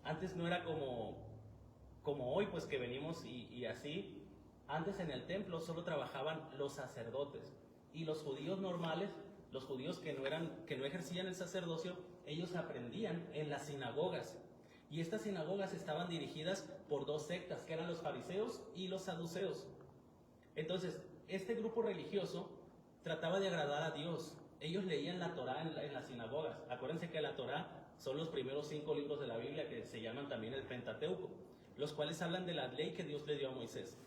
Antes no era como hoy, pues que venimos y así. Antes en el templo solo trabajaban los sacerdotes, y los judíos normales, los judíos que no ejercían el sacerdocio, ellos aprendían en las sinagogas. Y estas sinagogas estaban dirigidas por dos sectas, que eran los fariseos y los saduceos. Entonces, este grupo religioso trataba de agradar a Dios. Ellos leían la Torá en las sinagogas. Acuérdense que la Torá son los primeros 5 libros de la Biblia, que se llaman también el Pentateuco, los cuales hablan de la ley que Dios le dio a Moisés.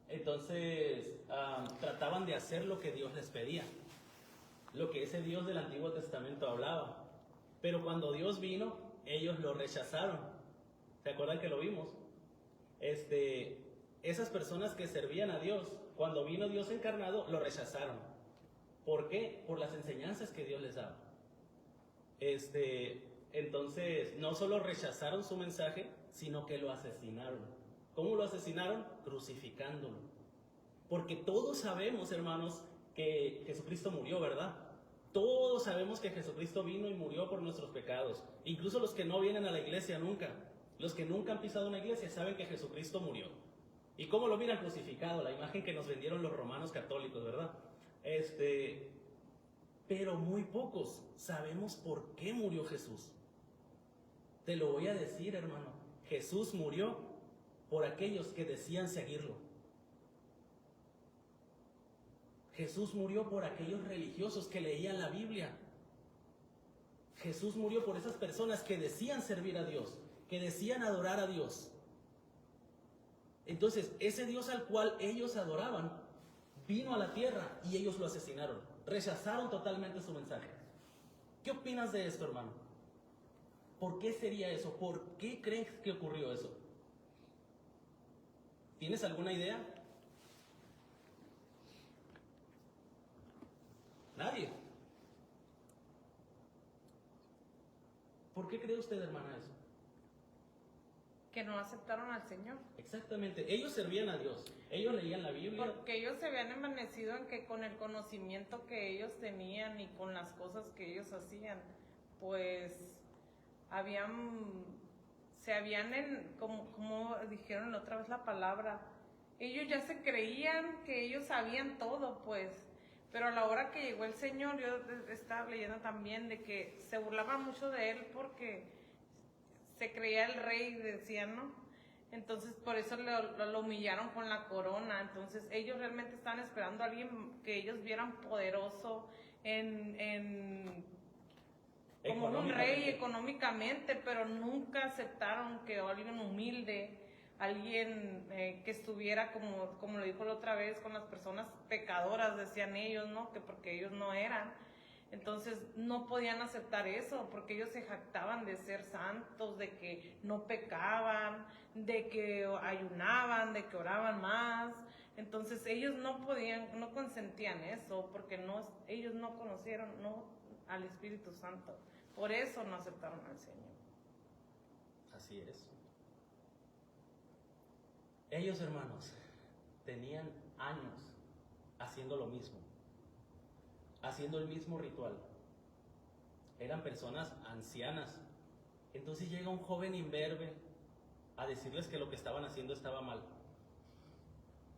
Entonces, trataban de hacer lo que Dios les pedía, lo que ese Dios del Antiguo Testamento hablaba. Pero cuando Dios vino, ellos lo rechazaron. ¿Se acuerdan que lo vimos? Esas personas que servían a Dios, cuando vino Dios encarnado, lo rechazaron. ¿Por qué? Por las enseñanzas que Dios les daba. Entonces, no solo rechazaron su mensaje, sino que lo asesinaron. ¿Cómo lo asesinaron? Crucificándolo. Porque todos sabemos, hermanos, que Jesucristo murió, ¿verdad? Todos sabemos que Jesucristo vino y murió por nuestros pecados. Incluso los que no vienen a la iglesia nunca, los que nunca han pisado una iglesia, saben que Jesucristo murió. ¿Y cómo lo miran? Crucificado, la imagen que nos vendieron los romanos católicos, ¿verdad? Pero muy pocos sabemos por qué murió Jesús. Te lo voy a decir, hermano. Jesús murió por aquellos que decían seguirlo. Jesús murió por aquellos religiosos que leían la Biblia. Jesús murió por esas personas que decían servir a Dios, que decían adorar a Dios. Entonces, ese Dios al cual ellos adoraban vino a la tierra y ellos lo asesinaron. Rechazaron totalmente su mensaje. ¿Qué opinas de esto, hermano? ¿Por qué sería eso? ¿Por qué crees que ocurrió eso? ¿Tienes alguna idea? Nadie. ¿Por qué cree usted, hermana, eso? Que no aceptaron al Señor. Exactamente. Ellos servían a Dios. Ellos leían la Biblia. Porque ellos se habían envanecido en que con el conocimiento que ellos tenían y con las cosas que ellos hacían, pues como dijeron la otra vez la palabra, ellos ya se creían que ellos sabían todo, pues. Pero a la hora que llegó el Señor, yo estaba leyendo también de que se burlaban mucho de él porque se creía el rey, decían, ¿no? Entonces por eso lo humillaron con la corona. Entonces ellos realmente estaban esperando a alguien que ellos vieran poderoso como un rey económicamente, pero nunca aceptaron que alguien humilde, alguien que estuviera como lo dijo la otra vez, con las personas pecadoras, decían ellos, ¿no? Que porque ellos no eran. Entonces no podían aceptar eso, porque ellos se jactaban de ser santos, de que no pecaban, de que ayunaban, de que oraban más. Entonces ellos no consentían eso, porque ellos no conocieron al Espíritu Santo. Por eso no aceptaron al Señor. Así es. Ellos, hermanos, tenían años haciendo lo mismo, haciendo el mismo ritual. Eran personas ancianas. Entonces llega un joven imberbe a decirles que lo que estaban haciendo estaba mal.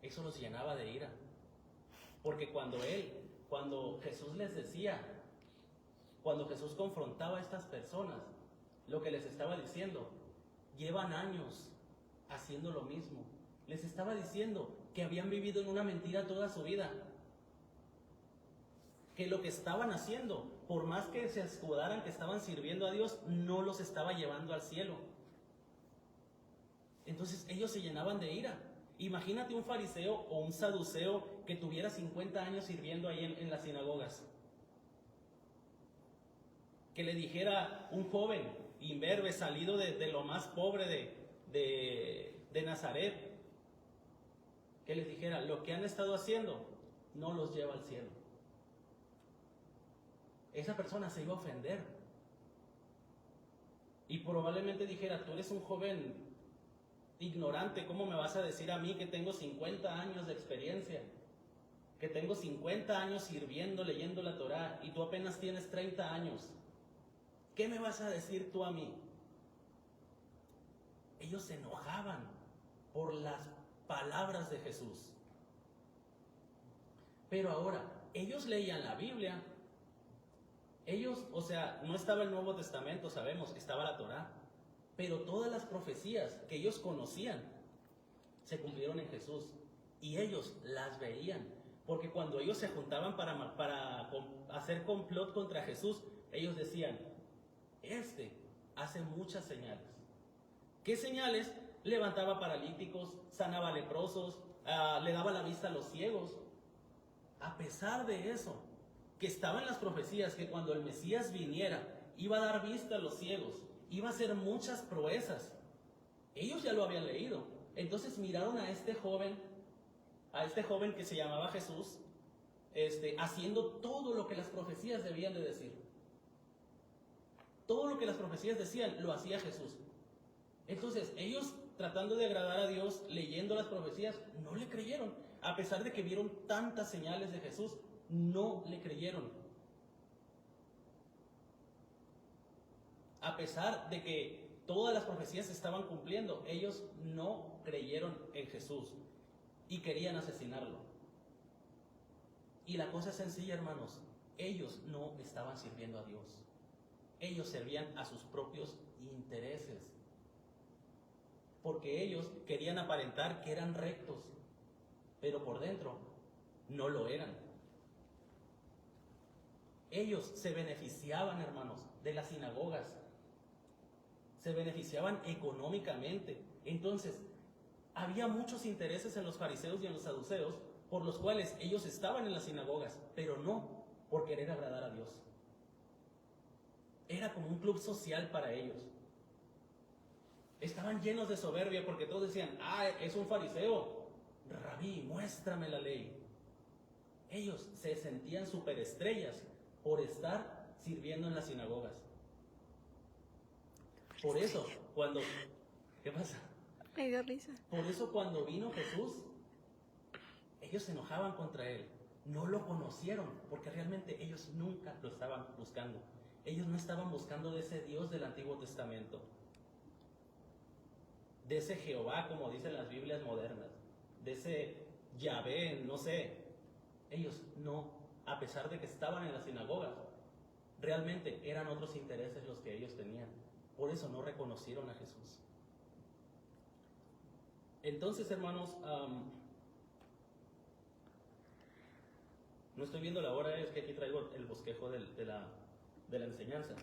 Eso los llenaba de ira. Porque cuando Jesús les decía, cuando Jesús confrontaba a estas personas, lo que les estaba diciendo, llevan años haciendo lo mismo. Les estaba diciendo que habían vivido en una mentira toda su vida. Que lo que estaban haciendo, por más que se escudaran que estaban sirviendo a Dios, no los estaba llevando al cielo. Entonces ellos se llenaban de ira. Imagínate un fariseo o un saduceo que tuviera 50 años sirviendo ahí en las sinagogas. Que le dijera un joven imberbe salido de lo más pobre de Nazaret, que les dijera, lo que han estado haciendo no los lleva al cielo. Esa persona se iba a ofender. Y probablemente dijera, tú eres un joven ignorante, ¿cómo me vas a decir a mí que tengo 50 años de experiencia? Que tengo 50 años sirviendo, leyendo la Torá, y tú apenas tienes 30 años. ¿Qué me vas a decir tú a mí? ellos se enojaban por las palabras de Jesús. Pero ahora, ellos leían la Biblia. Ellos, o sea, no estaba el Nuevo Testamento, sabemos, estaba la Torá. Pero todas las profecías que ellos conocían se cumplieron en Jesús. Y ellos las veían. Porque cuando ellos se juntaban para hacer complot contra Jesús, ellos decían, hace muchas señales. ¿Qué señales? Levantaba paralíticos, sanaba leprosos, le daba la vista a los ciegos. A pesar de eso, que estaba en las profecías, que cuando el Mesías viniera, iba a dar vista a los ciegos, iba a hacer muchas proezas. Ellos ya lo habían leído. Entonces miraron a este joven que se llamaba Jesús, haciendo todo lo que las profecías debían de decir. Todo lo que las profecías decían, lo hacía Jesús. Entonces, ellos, tratando de agradar a Dios, leyendo las profecías, no le creyeron. A pesar de que vieron tantas señales de Jesús, no le creyeron. A pesar de que todas las profecías se estaban cumpliendo, ellos no creyeron en Jesús y querían asesinarlo. Y la cosa es sencilla, hermanos. Ellos no estaban sirviendo a Dios. Ellos servían a sus propios intereses. Porque ellos querían aparentar que eran rectos, pero por dentro no lo eran. Ellos se beneficiaban, hermanos, de las sinagogas. Se beneficiaban económicamente. Entonces, había muchos intereses en los fariseos y en los saduceos, por los cuales ellos estaban en las sinagogas, pero no por querer agradar a Dios. Era como un club social para ellos. Estaban llenos de soberbia porque todos decían, es un fariseo. Rabí, muéstrame la ley. Ellos se sentían superestrellas por estar sirviendo en las sinagogas. Por eso, ¿qué pasa? Me dio risa. Por eso cuando vino Jesús, ellos se enojaban contra él. No lo conocieron, porque realmente ellos nunca lo estaban buscando. Ellos no estaban buscando de ese Dios del Antiguo Testamento, de ese Jehová, como dicen las Biblias modernas, de ese Yahvé, no sé. Ellos no, a pesar de que estaban en las sinagogas, realmente eran otros intereses los que ellos tenían. Por eso no reconocieron a Jesús. Entonces, hermanos, no estoy viendo la hora, es que aquí traigo el bosquejo de la enseñanza.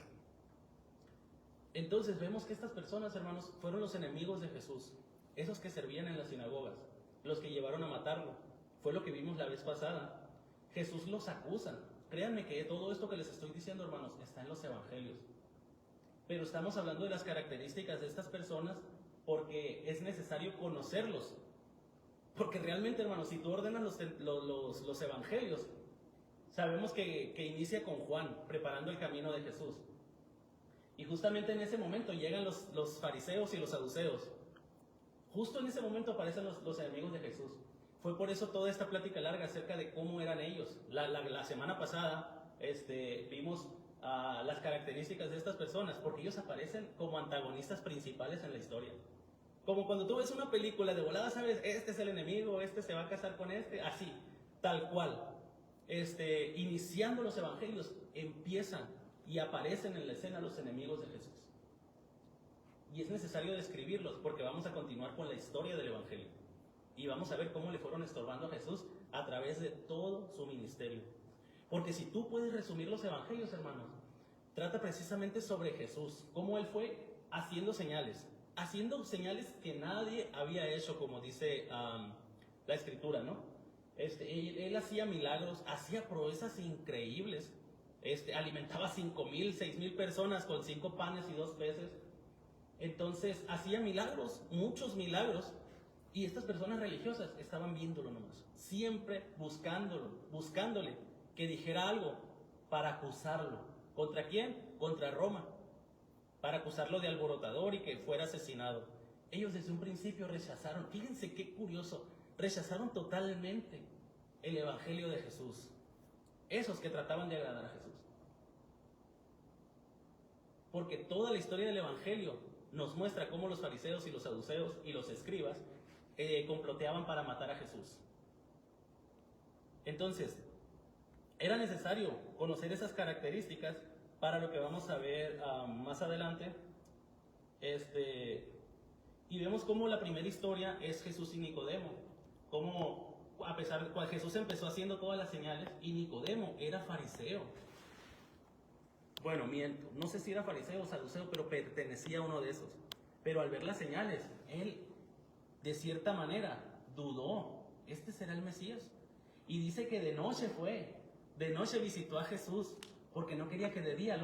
Entonces vemos que estas personas, hermanos, fueron los enemigos de Jesús, esos que servían en las sinagogas, los que llevaron a matarlo. Fue lo que vimos la vez pasada. Jesús los acusa. Créanme que todo esto que les estoy diciendo, hermanos, está en los evangelios. Pero estamos hablando de las características de estas personas porque es necesario conocerlos. Porque realmente, hermanos, si tú ordenas los evangelios, sabemos que inicia con Juan, preparando el camino de Jesús. Y justamente en ese momento llegan los fariseos y los saduceos. Justo en ese momento aparecen los enemigos de Jesús. Fue por eso toda esta plática larga acerca de cómo eran ellos. La semana pasada vimos las características de estas personas, porque ellos aparecen como antagonistas principales en la historia. Como cuando tú ves una película de volada, sabes, este es el enemigo, este se va a casar con este, así, tal cual. Iniciando los evangelios, empiezan y aparecen en la escena los enemigos de Jesús. Y es necesario describirlos porque vamos a continuar con la historia del evangelio. Y vamos a ver cómo le fueron estorbando a Jesús a través de todo su ministerio. Porque si tú puedes resumir los evangelios, hermanos, trata precisamente sobre Jesús, cómo él fue haciendo señales que nadie había hecho, como dice la escritura, ¿no? Él hacía milagros, hacía proezas increíbles, alimentaba 5,000, 6,000 personas con 5 panes y 2 peces. Entonces hacía milagros, muchos milagros, y estas personas religiosas estaban viéndolo nomás, siempre buscándole que dijera algo para acusarlo. ¿Contra quién? Contra Roma, para acusarlo de alborotador y que fuera asesinado. Ellos desde un principio rechazaron, fíjense qué curioso, rechazaron totalmente el evangelio de Jesús, esos que trataban de agradar a Jesús. Porque toda la historia del evangelio nos muestra cómo los fariseos y los saduceos y los escribas comploteaban para matar a Jesús. Entonces, era necesario conocer esas características para lo que vamos a ver más adelante. Y vemos cómo la primera historia es Jesús y Nicodemo. Cómo, a pesar de que Jesús empezó haciendo todas las señales y Nicodemo era fariseo. Bueno, miento, no sé si era fariseo o saduceo, pero pertenecía a uno de esos. Pero al ver las señales, él, de cierta manera, dudó. ¿Este será el Mesías? Y dice que de noche fue, de noche visitó a Jesús, porque no quería que de día lo